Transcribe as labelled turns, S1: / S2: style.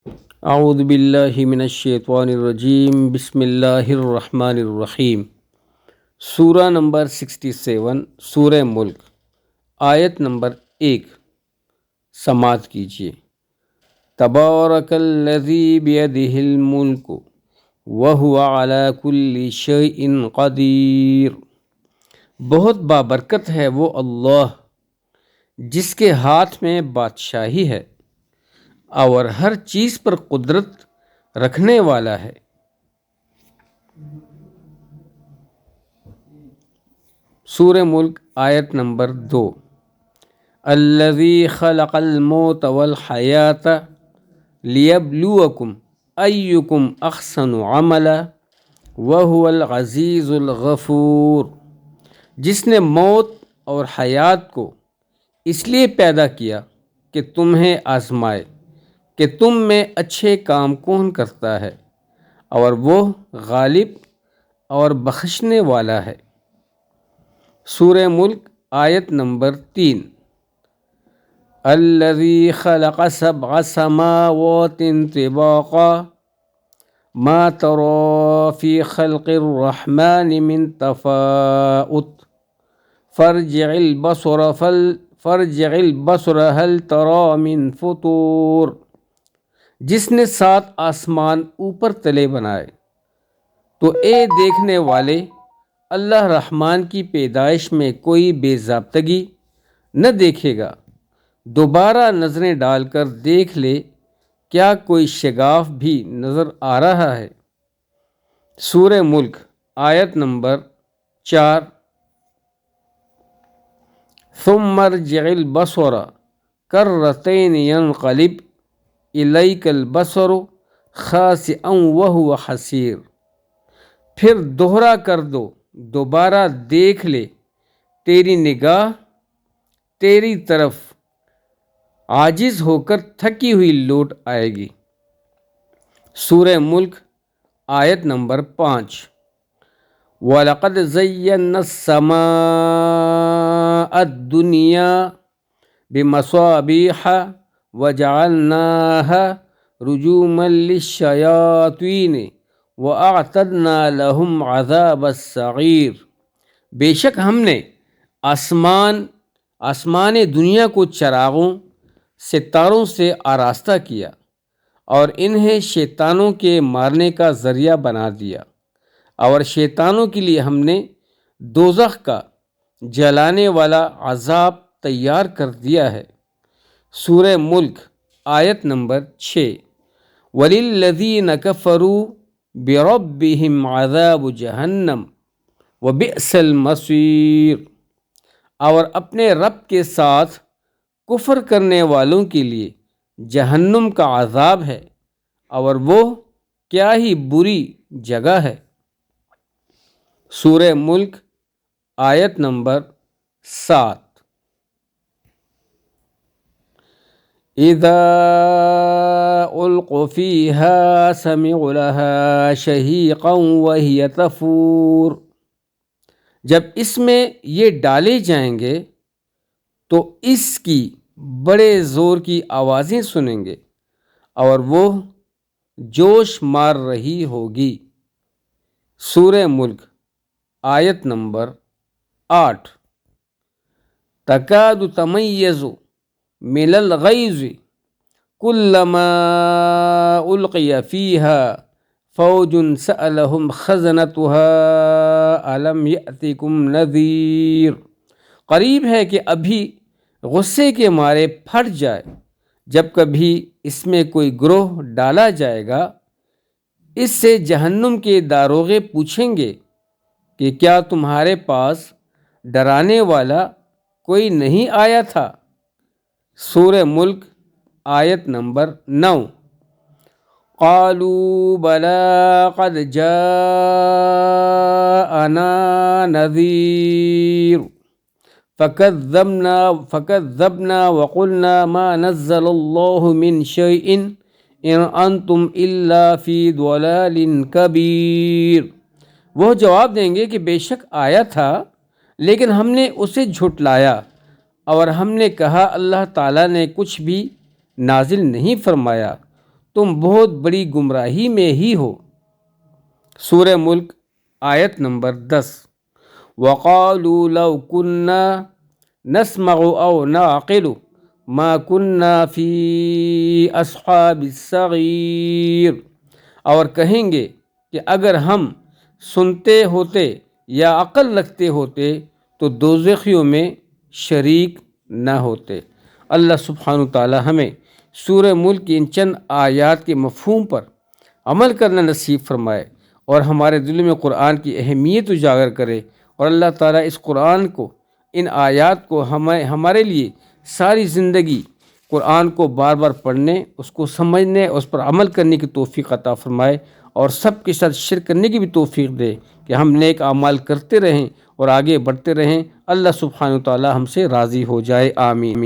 S1: اعوذ باللہ من الشیطان الرجیم، بسم اللہ الرحمن الرحیم۔ سورہ نمبر 67، سورہ ملک، آیت نمبر 1، سماعت کیجیے۔ تبارک الذی بیدہ الملک وہو علی کل شیء قدیر۔ بہت بابرکت ہے وہ اللہ جس کے ہاتھ میں بادشاہی ہے اور ہر چیز پر قدرت رکھنے والا ہے۔ سورہ ملک، آیت نمبر 2۔ الذی خلق الموت والحیات لیبلوکم ایکم احسن عملا وہو العزیز الغفور۔ جس نے موت اور حیات کو اس لیے پیدا کیا کہ تمہیں آزمائے کہ تم میں اچھے کام کون کرتا ہے، اور وہ غالب اور بخشنے والا ہے۔ سورہ ملک، آیت نمبر 3۔ الذی خلق سبع سماوات طباقا ما تری فی خلق الرحمن من تفاؤت فارجع البصر هل تری من فطور۔ جس نے 7 آسمان اوپر تلے بنائے تو اے دیکھنے والے، اللہ رحمان کی پیدائش میں کوئی بے ضابطگی نہ دیکھے گا۔ دوبارہ نظریں ڈال کر دیکھ لے، کیا کوئی شگاف بھی نظر آ رہا ہے؟ سورہ ملک، آیت نمبر 4۔ ثم ارجع البصر کرتین ینقلب الیک البصر خاسئا وہو حسیر۔ پھر دوہرا کر دو، دوبارہ دیکھ لے، تیری نگاہ تیری طرف عاجز ہو کر تھکی ہوئی لوٹ آئے گی۔ سورہ ملک، آیت نمبر 5۔ وَلَقَدْ زَيَّنَّا السَّمَاءَ الدُّنْيَا بِمَصَابِيحَ وَجَعَلْنَاهَا رُجُومًا لِلشَّيَاطِينِ وَأَعْتَدْنَا لَهُمْ عَذَابَ السَّعِيرِ۔ بے شک ہم نے آسمان دنیا کو چراغوں ستاروں سے آراستہ کیا اور انہیں شیطانوں کے مارنے کا ذریعہ بنا دیا، اور شیطانوں کے لیے ہم نے دوزخ کا جلانے والا عذاب تیار کر دیا ہے۔ سورہ ملک، آیت نمبر 6۔ وَلِلَّذِينَ كَفَرُوا بِرَبِّهِمْ عَذَابُ جَهَنَّمَ وَبِئْسَ الْمَصِيرُ۔ اور اپنے رب کے ساتھ کفر کرنے والوں کے لیے جہنم کا عذاب ہے، اور وہ کیا ہی بری جگہ ہے۔ سورہ ملک، آیت نمبر 7۔ اذا القوا فیہا سمعوا لہا شہیقا وہی تفور۔ جب اس میں یہ ڈالے جائیں گے تو اس کی بڑے زور کی آوازیں سنیں گے، اور وہ جوش مار رہی ہوگی۔ سورہ ملک، آیت نمبر 8۔ تکاد تمیز من الغیظ کلما القی فیہا فوج سألہم خزنتها الم یأتکم نذیر۔ قریب ہے کہ ابھی غصے کے مارے پھٹ جائے جب کبھی اس میں کوئی گروہ ڈالا جائے گا۔ اس سے جہنم کے داروغے پوچھیں گے کہ کیا تمہارے پاس ڈرانے والا کوئی نہیں آیا تھا؟ سورہ ملک، آیت نمبر 9۔ قالوا بلی قد جاءنا نذیر فکذبنا وقلنا ما نزل اللہ من شیء ان انتم الا فی ضلال کبیر۔ وہ جواب دیں گے کہ بے شک آیا تھا، لیکن ہم نے اسے جھٹلایا، اور ہم نے کہا اللہ تعالیٰ نے کچھ بھی نازل نہیں فرمایا، تم بہت بڑی گمراہی میں ہی ہو۔ سورہ ملک آیت نمبر 10۔ وَقَالُوا لَوْ كُنَّا نَسْمَعُ أَوْ نَعْقِلُ مَا كُنَّا فِي أَصْحَابِ السَّعِيرِ، اور کہیں گے کہ اگر ہم سنتے ہوتے یا عقل رکھتے ہوتے تو دوزخیوں میں شریک نہ ہوتے۔ اللہ سبحانہ تعالی ہمیں سورہ ملک کی ان چند آیات کے مفہوم پر عمل کرنا نصیب فرمائے اور ہمارے دل میں قرآن کی اہمیت اجاگر کرے، اور اللہ تعالیٰ اس قرآن کو، ان آیات کو ہمارے لیے ساری زندگی قرآن کو بار بار پڑھنے، اس کو سمجھنے، اس پر عمل کرنے کی توفیق عطا فرمائے، اور سب کے ساتھ شرک کرنے کی بھی توفیق دے کہ ہم نیک اعمال کرتے رہیں اور آگے بڑھتے رہیں۔ اللہ سبحانہ تعالیٰ ہم سے راضی ہو جائے، آمین۔